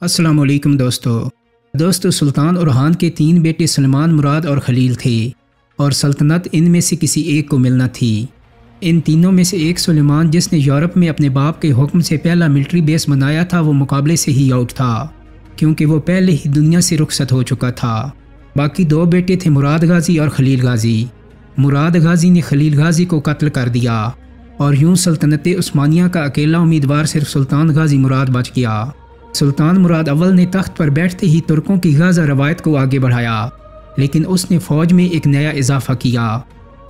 السلام علیکم دوستو سلطان اورحان کے 3 بیٹے سلمان، مراد اور خلیل تھے اور سلطنت ان میں سے کسی ایک کو ملنا تھی۔ ان تینوں میں سے ایک سلیمان، جس نے یورپ میں اپنے باپ کے حکم سے پہلا ملٹری بیس بنایا تھا، وہ مقابلے سے ہی آؤٹ تھا کیونکہ وہ پہلے ہی دنیا سے رخصت ہو چکا تھا۔ باقی 2 بیٹے تھے، مراد غازی اور خلیل غازی۔ مراد غازی نے خلیل غازی کو قتل کر دیا اور یوں سلطنت عثمانیہ کا اکیلا امیدوار صرف سلطان غازی مراد بچ گیا۔ سلطان مراد اول نے تخت پر بیٹھتے ہی ترکوں کی غازہ روایت کو آگے بڑھایا، لیکن اس نے فوج میں ایک نیا اضافہ کیا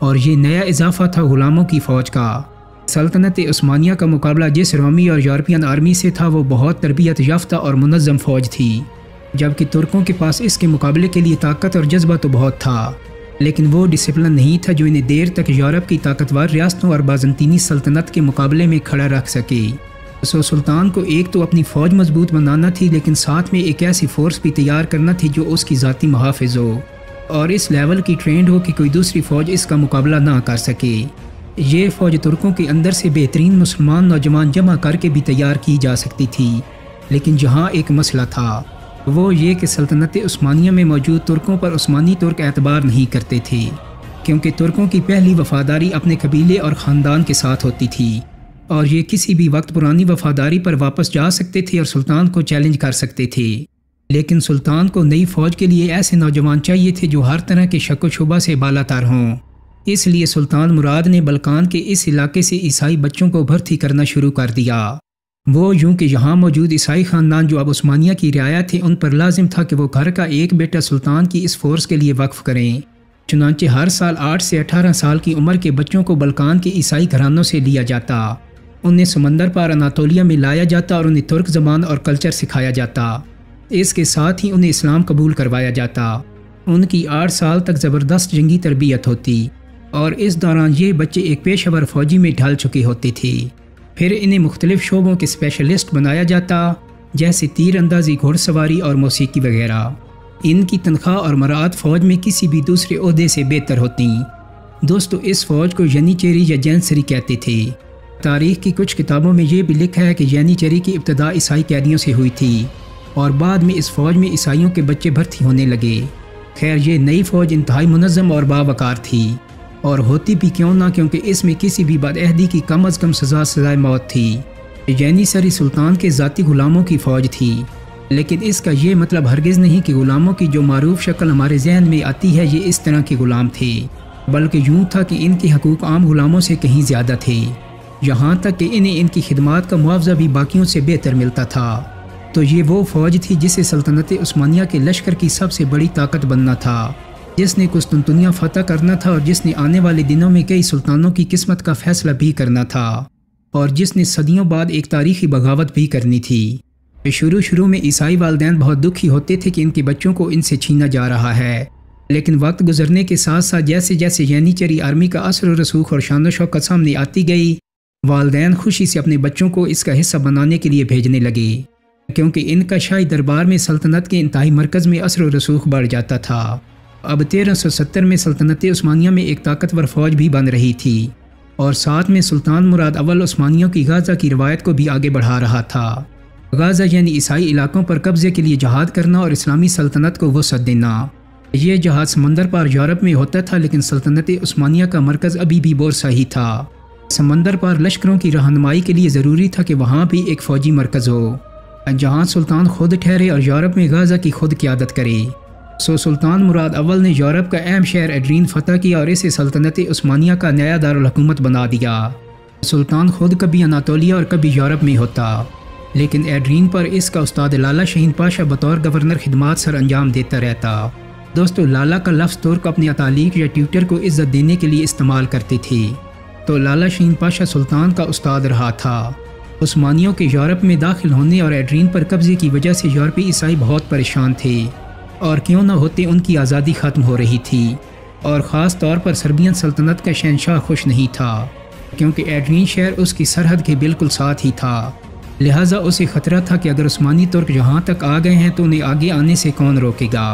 اور یہ نیا اضافہ تھا غلاموں کی فوج کا۔ سلطنت عثمانیہ کا مقابلہ جس رومی اور یورپین آرمی سے تھا، وہ بہت تربیت یافتہ اور منظم فوج تھی، جبکہ ترکوں کے پاس اس کے مقابلے کے لیے طاقت اور جذبہ تو بہت تھا، لیکن وہ ڈسپلن نہیں تھا جو انہیں دیر تک یورپ کی طاقتور ریاستوں اور بازنطینی سلطنت کے مقابلے میں کھڑا رکھ سکے۔ سلطان کو ایک تو اپنی فوج مضبوط بنانا تھی، لیکن ساتھ میں ایک ایسی فورس بھی تیار کرنا تھی جو اس کی ذاتی محافظ ہو اور اس لیول کی ٹرینڈ ہو کہ کوئی دوسری فوج اس کا مقابلہ نہ کر سکے۔ یہ فوج ترکوں کے اندر سے بہترین مسلمان نوجوان جمع کر کے بھی تیار کی جا سکتی تھی، لیکن جہاں ایک مسئلہ تھا وہ یہ کہ سلطنت عثمانیہ میں موجود ترکوں پر عثمانی ترک اعتبار نہیں کرتے تھے، کیونکہ ترکوں کی پہلی وفاداری اپنے قبیلے اور خاندان کے ساتھ ہوتی تھی اور یہ کسی بھی وقت پرانی وفاداری پر واپس جا سکتے تھے اور سلطان کو چیلنج کر سکتے تھے۔ لیکن سلطان کو نئی فوج کے لیے ایسے نوجوان چاہیے تھے جو ہر طرح کے شک و شبہ سے بالا تر ہوں۔ اس لیے سلطان مراد نے بلقان کے اس علاقے سے عیسائی بچوں کو بھرتی کرنا شروع کر دیا۔ وہ یوں کہ یہاں موجود عیسائی خاندان جو اب عثمانیہ کی رعایا تھے، ان پر لازم تھا کہ وہ گھر کا ایک بیٹا سلطان کی اس فورس کے لیے وقف کریں۔ چنانچہ ہر سال 8 سے 18 سال کی عمر کے بچوں کو بلقان کے عیسائی گھرانوں سے لیا جاتا، انہیں سمندر پار اناطولیہ میں لایا جاتا اور انہیں ترک زبان اور کلچر سکھایا جاتا۔ اس کے ساتھ ہی انہیں اسلام قبول کروایا جاتا۔ ان کی 8 سال تک زبردست جنگی تربیت ہوتی اور اس دوران یہ بچے ایک پیشہ ور فوجی میں ڈھل چکے ہوتے تھے۔ پھر انہیں مختلف شعبوں کے اسپیشلسٹ بنایا جاتا، جیسے تیر اندازی، گھوڑ سواری اور موسیقی وغیرہ۔ ان کی تنخواہ اور مراعات فوج میں کسی بھی دوسرے عہدے سے بہتر ہوتی۔ دوستو، اس فوج کو ینیچیری یا جینسری کہتے تھے۔ تاریخ کی کچھ کتابوں میں یہ بھی لکھا ہے کہ ینیچیری کی ابتدا عیسائی قیدیوں سے ہوئی تھی اور بعد میں اس فوج میں عیسائیوں کے بچے بھرتی ہونے لگے۔ خیر، یہ نئی فوج انتہائی منظم اور باوقار تھی، اور ہوتی بھی کیوں نہ، کیونکہ اس میں کسی بھی بدعہدی کی کم از کم سزائے موت تھی۔ ینیچیری سلطان کے ذاتی غلاموں کی فوج تھی، لیکن اس کا یہ مطلب ہرگز نہیں کہ غلاموں کی جو معروف شکل ہمارے ذہن میں آتی ہے یہ اس طرح کے غلام تھے، بلکہ یوں تھا کہ ان کے حقوق عام غلاموں سے کہیں زیادہ تھے، یہاں تک کہ انہیں ان کی خدمات کا معاوضہ بھی باقیوں سے بہتر ملتا تھا۔ تو یہ وہ فوج تھی جسے سلطنت عثمانیہ کے لشکر کی سب سے بڑی طاقت بننا تھا، جس نے قسطنطنیہ فتح کرنا تھا اور جس نے آنے والے دنوں میں کئی سلطانوں کی قسمت کا فیصلہ بھی کرنا تھا، اور جس نے صدیوں بعد ایک تاریخی بغاوت بھی کرنی تھی۔ شروع میں عیسائی والدین بہت دکھی ہوتے تھے کہ ان کے بچوں کو ان سے چھینا جا رہا ہے، لیکن وقت گزرنے کے ساتھ ساتھ جیسے جیسے ینیچیری آرمی کا اثر و رسوخ اور شان و شوکت سامنے آتی گئی، والدین خوشی سے اپنے بچوں کو اس کا حصہ بنانے کے لیے بھیجنے لگے، کیونکہ ان کا شاہی دربار میں سلطنت کے انتہائی مرکز میں اثر و رسوخ بڑھ جاتا تھا۔ اب 1370 میں سلطنت عثمانیہ میں ایک طاقتور فوج بھی بن رہی تھی، اور ساتھ میں سلطان مراد اول عثمانیوں کی غازہ کی روایت کو بھی آگے بڑھا رہا تھا۔ غازہ یعنی عیسائی علاقوں پر قبضے کے لیے جہاد کرنا اور اسلامی سلطنت کو وسعت دینا۔ یہ جہاد سمندر پار یورپ میں ہوتا تھا، لیکن سلطنت عثمانیہ کا مرکز ابھی بھی بورسا ہی تھا۔ سمندر پار لشکروں کی رہنمائی کے لیے ضروری تھا کہ وہاں بھی ایک فوجی مرکز ہو جہاں سلطان خود ٹھہرے اور یورپ میں غازہ کی خود قیادت کرے۔ سلطان مراد اول نے یورپ کا اہم شہر ایڈرین فتح کیا اور اسے سلطنت عثمانیہ کا نیا دارالحکومت بنا دیا۔ سلطان خود کبھی اناطولیہ اور کبھی یورپ میں ہوتا، لیکن ایڈرین پر اس کا استاد لالا شاہین پاشا بطور گورنر خدمات سر انجام دیتا رہتا۔ دوستو، لالا کا لفظ ترک اپنے اتالیق یا ٹیوٹر کو عزت دینے کے لیے استعمال کرتے تھے، تو لالا شاہین پاشا سلطان کا استاد رہا تھا۔ عثمانیوں کے یورپ میں داخل ہونے اور ایڈرین پر قبضے کی وجہ سے یورپی عیسائی بہت پریشان تھے، اور کیوں نہ ہوتے ان کی آزادی ختم ہو رہی تھی، اور خاص طور پر سربین سلطنت کا شہنشاہ خوش نہیں تھا، کیونکہ ایڈرین شہر اس کی سرحد کے بالکل ساتھ ہی تھا، لہٰذا اسے خطرہ تھا کہ اگر عثمانی ترک یہاں تک آ گئے ہیں تو انہیں آگے آنے سے کون روکے گا۔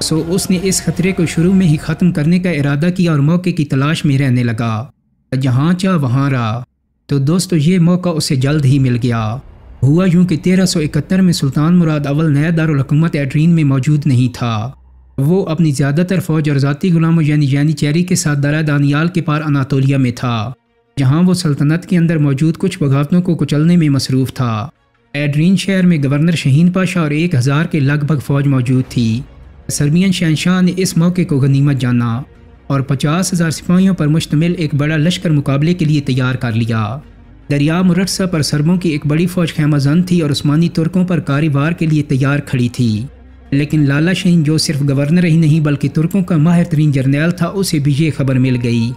اس نے اس خطرے کو شروع میں ہی ختم کرنے کا ارادہ کیا اور موقع کی تلاش میں رہنے لگا، جہاں چاہ وہاں رہا۔ تو دوستو، یہ موقع اسے جلد ہی مل گیا۔ ہوا یوں کہ 1371 میں سلطان مراد اول نیا دارالحکومت ایڈرین میں موجود نہیں تھا۔ وہ اپنی زیادہ تر فوج اور ذاتی غلاموں یعنی چیری کے ساتھ درہ دانیال کے پار اناطولیہ میں تھا، جہاں وہ سلطنت کے اندر موجود کچھ بغاوتوں کو کچلنے میں مصروف تھا۔ ایڈرین شہر میں گورنر شہین پاشا اور 1000 کے لگ بھگ فوج موجود تھی۔ سربین شہنشاہ نے اس موقع کو غنیمت جانا اور 50,000 سپاہیوں پر مشتمل ایک بڑا لشکر مقابلے کے لیے تیار کر لیا۔ دریا مرٹسا پر سربوں کی ایک بڑی فوج خیمہ زن تھی اور عثمانی ترکوں پر کاری وار کے لیے تیار کھڑی تھی، لیکن لالا شاہین جو صرف گورنر ہی نہیں بلکہ ترکوں کا ماہر ترین جرنیل تھا، اسے بھی یہ خبر مل گئی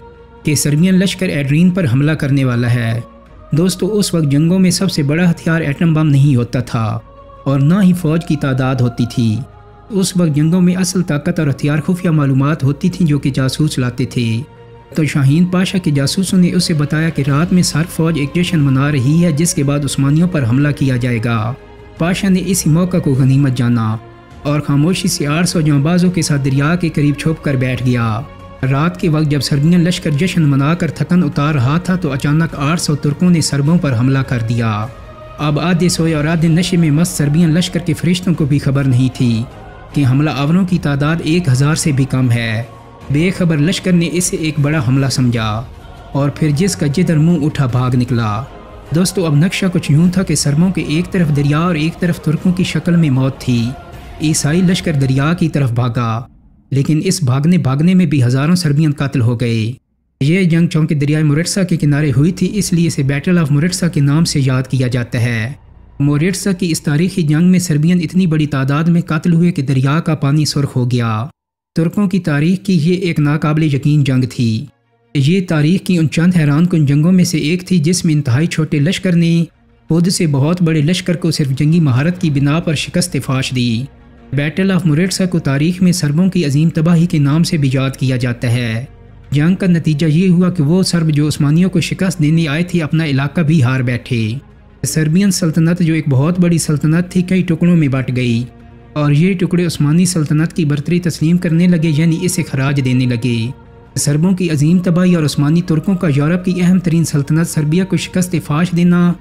کہ سربین لشکر ایڈرین پر حملہ کرنے والا ہے۔ دوستو، اس وقت جنگوں میں سب سے بڑا ہتھیار ایٹم بم نہیں ہوتا تھا اور نہ ہی فوج کی تعداد ہوتی تھی۔ اس وقت جنگوں میں اصل طاقت اور ہتھیار خفیہ معلومات ہوتی تھیں جو کہ جاسوس لاتے تھے۔ تو شاہین پاشا کے جاسوسوں نے اسے بتایا کہ رات میں سر فوج ایک جشن منا رہی ہے جس کے بعد عثمانیوں پر حملہ کیا جائے گا۔ پاشا نے اسی موقع کو غنیمت جانا اور خاموشی سے 800 جانبازوں کے ساتھ دریا کے قریب چھپ کر بیٹھ گیا۔ رات کے وقت جب سربین لشکر جشن منا کر تھکن اتار رہا تھا تو اچانک 800 ترکوں نے سربوں پر حملہ کر دیا۔ اب آدھے سوئے اور آدھے نشے میں مست سربین لشکر کے فرشتوں کو بھی خبر نہیں تھی کہ حملہ آوروں کی تعداد 1000 سے بھی کم ہے۔ بے خبر لشکر نے اسے ایک بڑا حملہ سمجھا اور پھر جس کا جدھر منہ اٹھا بھاگ نکلا۔ دوستو، اب نقشہ کچھ یوں تھا کہ سربوں کے ایک طرف دریا اور ایک طرف ترکوں کی شکل میں موت تھی۔ عیسائی لشکر دریا کی طرف بھاگا، لیکن اس بھاگنے میں بھی ہزاروں سربین قتل ہو گئے۔ یہ جنگ چونکہ دریائے مورٹسا کے کنارے ہوئی تھی، اس لیے اسے بیٹل آف مورٹسا کے نام سے یاد کیا جاتا ہے۔ مورٹسا کی اس تاریخی جنگ میں سربین اتنی بڑی تعداد میں قتل ہوئے کہ دریا کا پانی سرخ ہو گیا۔ ترکوں کی تاریخ کی یہ ایک ناقابل یقین جنگ تھی۔ یہ تاریخ کی ان چند حیران کن جنگوں میں سے ایک تھی جس میں انتہائی چھوٹے لشکر نے خود سے بہت بڑے لشکر کو صرف جنگی مہارت کی بنا پر شکست فاش دی۔ بیٹل آف مورٹسا کو تاریخ میں سربوں کی عظیم تباہی کے نام سے بھی یاد کیا جاتا ہے۔ جنگ کا نتیجہ یہ ہوا کہ وہ سرب جو عثمانیوں کو شکست دینے آئے تھے اپنا علاقہ بھی ہار بیٹھے۔ سربین سلطنت جو ایک بہت بڑی سلطنت تھی کئی ٹکڑوں میں بٹ گئی اور یہ ٹکڑے عثمانی سلطنت کی برتری تسلیم کرنے لگے، یعنی اسے خراج دینے لگے۔ سربوں کی عظیم تباہی اور عثمانی ترکوں کا یورپ کی اہم ترین سلطنت سربیا کو شکست فاش دینا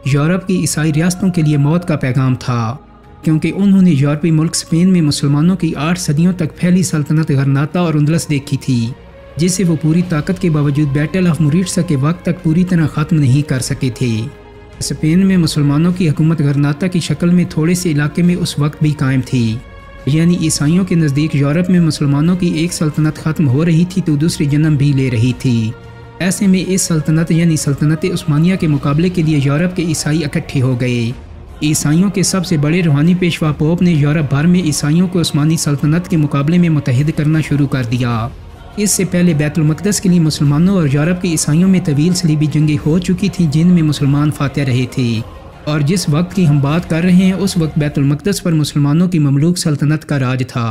یورپ کی عیسائی ریاستوں کے لیے موت کا پیغام تھا، کیونکہ انہوں نے یورپی ملک اسپین میں مسلمانوں کی 8 صدیوں تک پھیلی سلطنت غرناطہ اور اندلس دیکھی تھی، جسے وہ پوری طاقت کے باوجود بیٹل آف مورٹسا کے وقت تک پوری طرح ختم نہیں کر سکے تھے۔ اسپین میں مسلمانوں کی حکومت غرناطہ کی شکل میں تھوڑے سے علاقے میں اس وقت بھی قائم تھی، یعنی عیسائیوں کے نزدیک یورپ میں مسلمانوں کی ایک سلطنت ختم ہو رہی تھی تو دوسری جنم بھی لے رہی تھی۔ ایسے میں اس سلطنت یعنی سلطنت عثمانیہ کے مقابلے کے لیے یورپ کے عیسائی اکٹھے ہو گئے۔ عیسائیوں کے سب سے بڑے روحانی پیشوا پوپ نے یورپ بھر میں عیسائیوں کو عثمانی سلطنت کے مقابلے میں متحد کرنا شروع کر دیا۔ اس سے پہلے بیت المقدس کے لیے مسلمانوں اور یورپ کے عیسائیوں میں طویل صلیبی جنگیں ہو چکی تھیں جن میں مسلمان فاتح رہے تھے، اور جس وقت کی ہم بات کر رہے ہیں اس وقت بیت المقدس پر مسلمانوں کی مملوک سلطنت کا راج تھا۔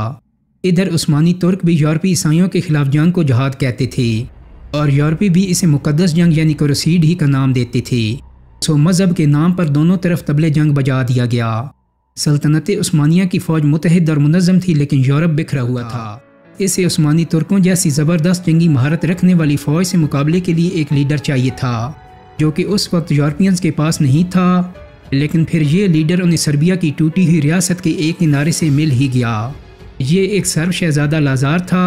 ادھر عثمانی ترک بھی یورپی عیسائیوں کے خلاف جنگ کو جہاد کہتے تھے اور یورپی بھی اسے مقدس جنگ یعنی کروسیڈ ہی کا نام دیتے تھے۔ سو مذہب کے نام پر دونوں طرف طبلِ جنگ بجا دیا گیا۔ سلطنت عثمانیہ کی فوج متحد اور منظم تھی لیکن یورپ بکھرا ہوا تھا۔ اسے عثمانی ترکوں جیسی زبردست جنگی مہارت رکھنے والی فوج سے مقابلے کے لیے ایک لیڈر چاہیے تھا جو کہ اس وقت یورپینز کے پاس نہیں تھا، لیکن پھر یہ لیڈر انہیں سربیا کی ٹوٹی ہوئی ریاست کے ایک کنارے سے مل ہی گیا۔ یہ ایک سرب شہزادہ لازار تھا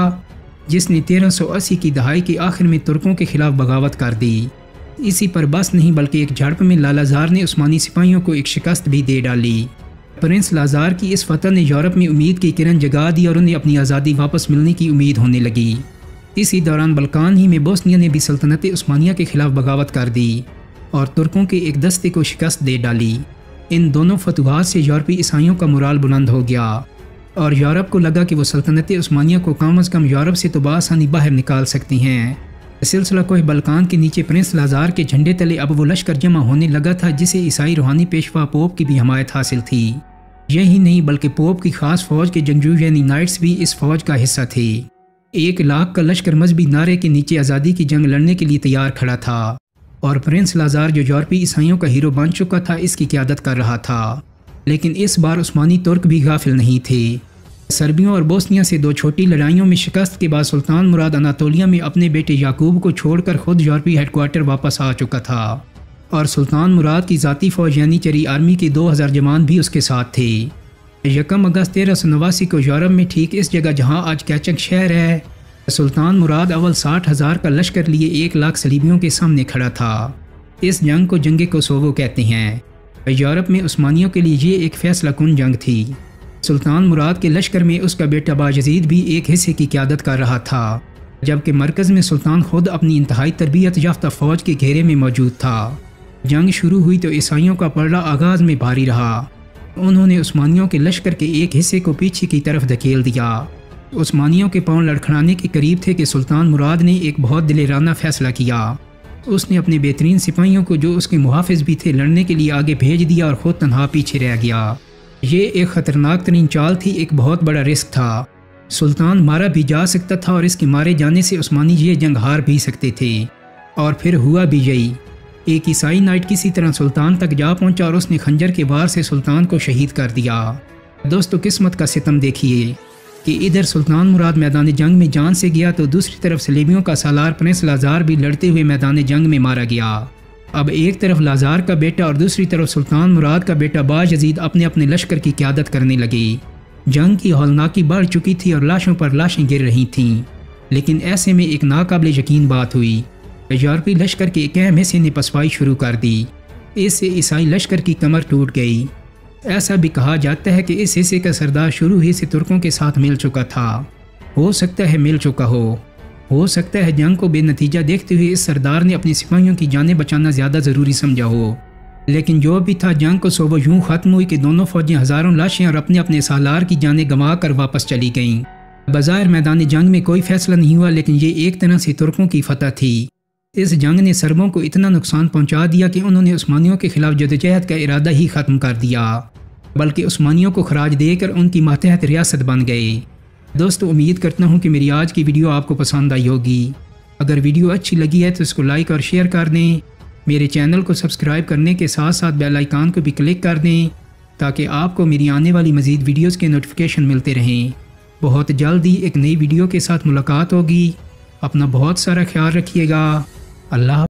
جس نے 1380 کی دہائی کے آخر میں ترکوں کے خلاف بغاوت کر دی۔ اسی پر بس نہیں بلکہ ایک جھڑپ میں لالازار نے عثمانی سپاہیوں کو ایک شکست بھی دے ڈالی۔ پرنس لازار کی اس فتح نے یورپ میں امید کی کرن جگا دی اور انہیں اپنی آزادی واپس ملنے کی امید ہونے لگی۔ اسی دوران بلکان ہی میں بوسنیا نے بھی سلطنت عثمانیہ کے خلاف بغاوت کر دی اور ترکوں کے ایک دستے کو شکست دے ڈالی۔ ان دونوں فتوحات سے یورپی عیسائیوں کا مورال بلند ہو گیا اور یورپ کو لگا کہ وہ سلطنت عثمانیہ کو کم از کم یورپ سے تو بآسانی باہر نکال سکتی ہیں۔ سلسلہ کوہ بلکان کے نیچے پرنس لازار کے جھنڈے تلے اب وہ لشکر جمع ہونے لگا تھا جسے عیسائی روحانی پیشوا پوپ کی بھی حمایت حاصل تھی۔ یہی نہیں بلکہ پوپ کی خاص فوج کے جنگجو یعنی نائٹس بھی اس فوج کا حصہ تھے۔ 1 لاکھ کا لشکر مذہبی نعرے کے نیچے آزادی کی جنگ لڑنے کے لیے تیار کھڑا تھا اور پرنس لازار جو یورپی عیسائیوں کا ہیرو بن چکا تھا اس کی قیادت کر رہا تھا۔ لیکن اس بار عثمانی ترک بھی غافل نہیں تھے۔ سربیوں اور بوسنیا سے 2 چھوٹی لڑائیوں میں شکست کے بعد سلطان مراد اناطولیہ میں اپنے بیٹے یعقوب کو چھوڑ کر خود یورپی ہیڈ کوارٹر واپس آ چکا تھا۔ اور سلطان مراد کی ذاتی فوج یعنی چری آرمی کے 2000 جوان بھی اس کے ساتھ تھے۔ 1 اگست 1389 کو یورپ میں ٹھیک اس جگہ جہاں آج کیچنگ شہر ہے، سلطان مراد اول 60,000 کا لشکر لیے 1 لاکھ صلیبیوں کے سامنے کھڑا تھا۔ اس جنگ کو جنگ کوسوو کہتے ہیں۔ یورپ میں عثمانیوں کے لیے یہ ایک فیصلہ کن جنگ تھی۔ سلطان مراد کے لشکر میں اس کا بیٹا باجزید بھی ایک حصے کی قیادت کر رہا تھا، جبکہ مرکز میں سلطان خود اپنی انتہائی تربیت یافتہ فوج کے گھیرے میں موجود تھا۔ جنگ شروع ہوئی تو عیسائیوں کا پلڑا آغاز میں بھاری رہا۔ انہوں نے عثمانیوں کے لشکر کے ایک حصے کو پیچھے کی طرف دھکیل دیا۔ عثمانیوں کے پاؤں لڑکھڑانے کے قریب تھے کہ سلطان مراد نے ایک بہت دلیرانہ فیصلہ کیا۔ اس نے اپنے بہترین سپاہیوں کو جو اس کے محافظ بھی تھے لڑنے کے لیے آگے بھیج دیا اور خود تنہا پیچھے رہ گیا۔ یہ ایک خطرناک ترین چال تھی، ایک بہت بڑا رسک تھا۔ سلطان مارا بھی جا سکتا تھا اور اس کے مارے جانے سے عثمانی یہ جنگ ہار بھی سکتے تھے۔ اور پھر ہوا بھی یہی۔ ایک عیسائی نائٹ کسی طرح سلطان تک جا پہنچا اور اس نے خنجر کے وار سے سلطان کو شہید کر دیا۔ دوستو قسمت کا ستم دیکھیے کہ ادھر سلطان مراد میدان جنگ میں جان سے گیا تو دوسری طرف صلیبیوں کا سالار پرنس لازار بھی لڑتے ہوئے میدان جنگ میں مارا گیا۔ اب ایک طرف لازار کا بیٹا اور دوسری طرف سلطان مراد کا بیٹا باجزید اپنے اپنے لشکر کی قیادت کرنے لگے۔ جنگ کی ہولناکی بڑھ چکی تھی اور لاشوں پر لاشیں گر رہی تھیں، لیکن ایسے میں ایک ناقابل یقین بات ہوئی۔ یورپی لشکر کے ایک اہم حصے نے پسپائی شروع کر دی۔ اس سے عیسائی لشکر کی کمر ٹوٹ گئی۔ ایسا بھی کہا جاتا ہے کہ اس حصے کا سردار شروع ہی سے ترکوں کے ساتھ مل چکا تھا۔ ہو سکتا ہے مل چکا ہو سکتا ہے جنگ کو بے نتیجہ دیکھتے ہوئے اس سردار نے اپنی سپاہیوں کی جانیں بچانا زیادہ ضروری سمجھا ہو۔ لیکن جو بھی تھا، جنگ کو صوبہ یوں ختم ہوئی کہ دونوں فوجیں ہزاروں لاشیں اور اپنے اپنے سالار کی جانیں گنوا کر واپس چلی گئیں۔ بظاہر میدان جنگ میں کوئی فیصلہ نہیں ہوا، لیکن یہ ایک طرح سے ترکوں کی فتح تھی۔ اس جنگ نے سربوں کو اتنا نقصان پہنچا دیا کہ انہوں نے عثمانیوں کے خلاف جدوجہد کا ارادہ ہی ختم کر دیا، بلکہ عثمانیوں کو خراج دے کر ان کی ماتحت ریاست بن گئے۔ دوستو امید کرتا ہوں کہ میری آج کی ویڈیو آپ کو پسند آئی ہوگی۔ اگر ویڈیو اچھی لگی ہے تو اس کو لائک اور شیئر کر دیں۔ میرے چینل کو سبسکرائب کرنے کے ساتھ ساتھ بیل آئیکن کو بھی کلک کر دیں تاکہ آپ کو میری آنے والی مزید ویڈیوز کے نوٹیفیکیشن ملتے رہیں۔ بہت جلد ہی ایک نئی ویڈیو کے ساتھ ملاقات ہوگی۔ اپنا بہت سارا خیال رکھیے گا۔ اللہ